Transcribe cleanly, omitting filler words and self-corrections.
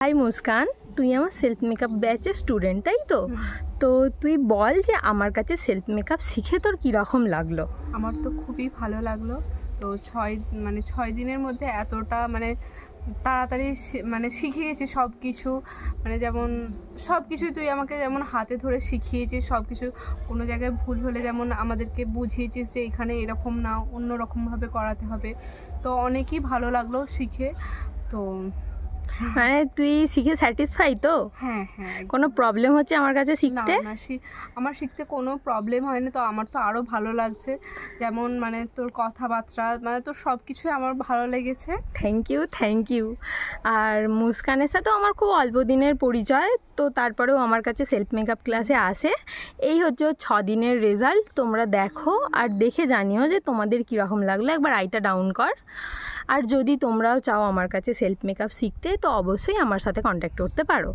High Muskan, তুই আমার self makeup ব্যাচের স্টুডেন্ট, তাই তো? তো তুই বল যে আমার কাছে সেলফ মেকআপ শিখে তোর কীরকম লাগলো? আমার তো খুবই ভালো লাগলো। তো 6 দিনের মধ্যে এতটা তাড়াতাড়ি শিখে গেছি সব কিছু। যেমন সব কিছুই তুই আমাকে যেমন হাতে ধরে শিখিয়েছিস, সব কিছু কোনো জায়গায় ভুল হলে যেমন আমাদেরকে বুঝিয়েছিস যে এখানে এরকম না, অন্য রকমভাবে করাতে হবে। তো অনেকই ভালো লাগলো শিখে। তো মানে তুই শিখে স্যাটিসফাই তো? হ্যাঁ হ্যাঁ, কোনো প্রবলেম হচ্ছে আমার কাছে শিখতে? না, আমার শিখতে কোনো প্রবলেম হয়নি। তো আমার তো আরও ভালো লাগছে, যেমন তোর কথাবার্তা, তোর সব কিছুই আমার ভালো লেগেছে। Thank you. আর মুস্কানের সাথেও আমার খুব অল্প দিনের পরিচয়, তো তারপরেও আমার কাছে সেলফ মেকআপ ক্লাসে আসে। এই হচ্ছে 6 দিনের রেজাল্ট। তোমরা দেখো আর দেখে জানিও যে তোমাদের কীরকম লাগলো। একবার আইটা ডাউন কর। আর যদি তোমরাও চাও আমার কাছে সেলফ মেকআপ শিখতে, তো অবশ্যই আমার সাথে কন্ট্যাক্ট করতে পারো।